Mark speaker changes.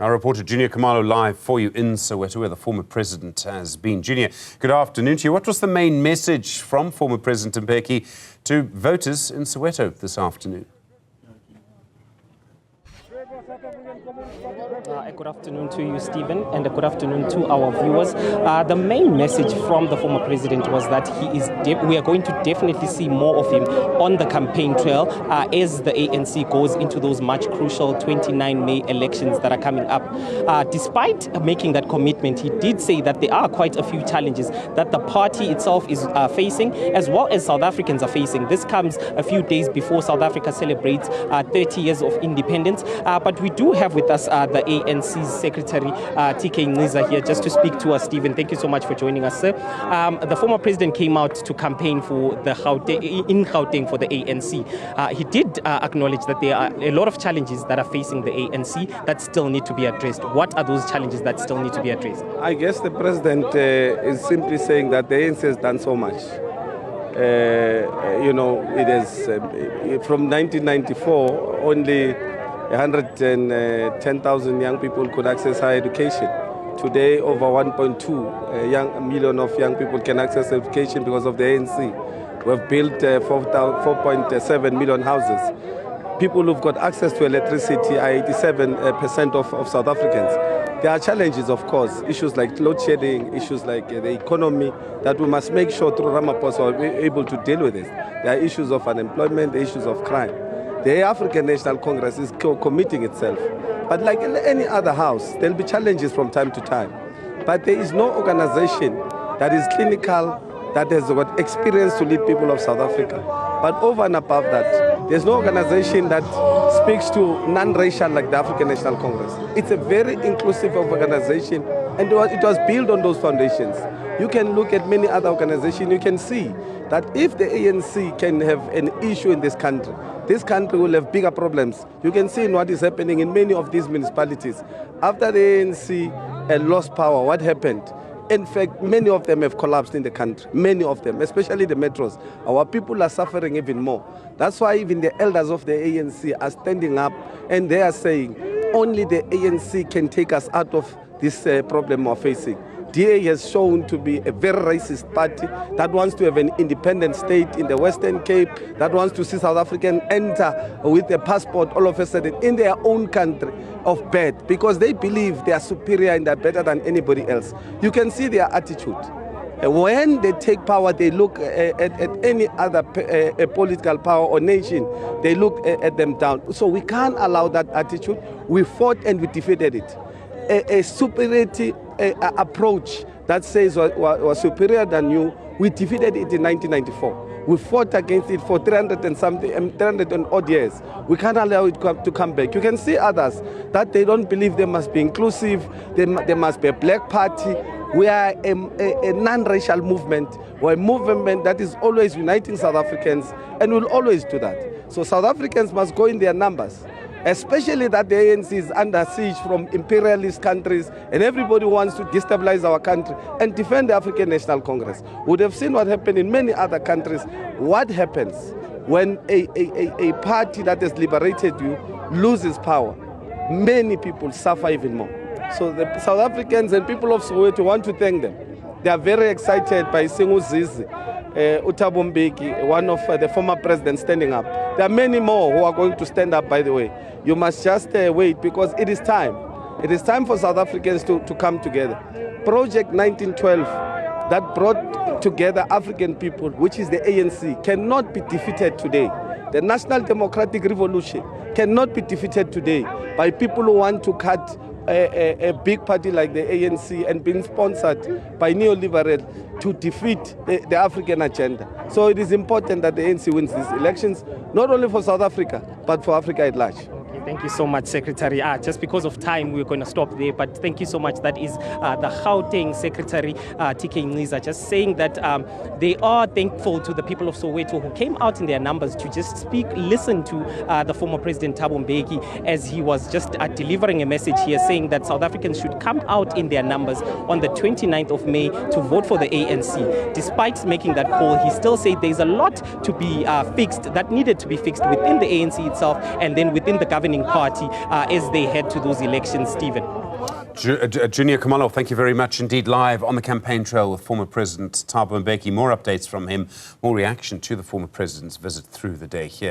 Speaker 1: Our reporter Juniour Khumalo live for you in Soweto, where the former president has been. Juniour, good afternoon to you. What was the main message from former President Mbeki to voters in Soweto this afternoon?
Speaker 2: Good afternoon to you, Stephen, and good afternoon to our viewers. The main message from the former president was that we are going to definitely see more of him on the campaign trail as the ANC goes into those much crucial 29 May elections that are coming up. Despite making that commitment, he did say that there are quite a few challenges that the party itself is facing, as well as South Africans are facing. This comes a few days before South Africa celebrates 30 years of independence. But we do have with us the ANC's Secretary, TK Nziza, here just to speak to us. Stephen, thank you so much for joining us, sir. The former president came out to campaign for in Gauteng for the ANC. He did acknowledge that there are a lot of challenges that are facing the ANC that still need to be addressed. What are those challenges that still need to be addressed?
Speaker 3: I guess the president is simply saying that the ANC has done so much. It is from 1994 only 110,000 young people could access higher education. Today, over 1.2 million of young people can access education because of the ANC. We've built 4.7 million houses. People who've got access to electricity are 87% of South Africans. There are challenges, of course, issues like load shedding, issues like the economy, that we must make sure through Ramaphosa we're able to deal with this. There are issues of unemployment, the issues of crime. The African National Congress is committing itself. But like any other house, there'll be challenges from time to time. But there is no organization that is clinical, that has got experience to lead people of South Africa. But over and above that, there's no organization that speaks to non-racial like the African National Congress. It's a very inclusive organization, and it was built on those foundations. You can look at many other organizations, you can see that if the ANC can have an issue in this country will have bigger problems. You can see in what is happening in many of these municipalities. After the ANC lost power, what happened? In fact, many of them have collapsed in the country, many of them, especially the metros. Our people are suffering even more. That's why even the elders of the ANC are standing up and they are saying, only the ANC can take us out of this problem we're facing. DA has shown to be a very racist party that wants to have an independent state in the Western Cape, that wants to see South Africans enter with a passport all of a sudden in their own country of birth, because they believe they are superior and they're better than anybody else. You can see their attitude. When they take power, they look at any other political power or nation, they look at them down. So we can't allow that attitude. We fought and we defeated it. A superiority approach that says we're superior than you, we defeated it in 1994. We fought against it for 300 and odd years. We can't allow it to come back. You can see others that they don't believe they must be inclusive, there must be a black party. We are a non-racial movement. We're a movement that is always uniting South Africans and will always do that. So South Africans must go in their numbers, especially that the ANC is under siege from imperialist countries and everybody wants to destabilize our country and defend the African National Congress. We would have seen what happened in many other countries. What happens when a party that has liberated you loses power? Many people suffer even more. So the South Africans and people of Soweto want to thank them. They are very excited by seeing Thabo Mbeki, one of the former presidents, standing up. There are many more who are going to stand up, by the way. You must just wait, because it is time. It is time for South Africans to come together. Project 1912 that brought together African people, which is the ANC, cannot be defeated today. The National Democratic Revolution cannot be defeated today by people who want to cut a big party like the ANC and being sponsored by neoliberal to defeat the African agenda. So it is important that the ANC wins these elections, not only for South Africa, but for Africa at large.
Speaker 2: Thank you so much, Secretary. Just because of time, we're going to stop there. But thank you so much. That is the Gauteng Secretary, TK Nziza, just saying that they are thankful to the people of Soweto who came out in their numbers to just listen to the former President Thabo Mbeki as he was just delivering a message here saying that South Africans should come out in their numbers on the 29th of May to vote for the ANC. Despite making that call, he still said there's a lot to be fixed that needed to be fixed within the ANC itself and then within the government governing party as they head to those elections, Stephen.
Speaker 1: Juniour Khumalo, thank you very much indeed. Live on the campaign trail with former President Thabo Mbeki. More updates from him, more reaction to the former president's visit through the day here.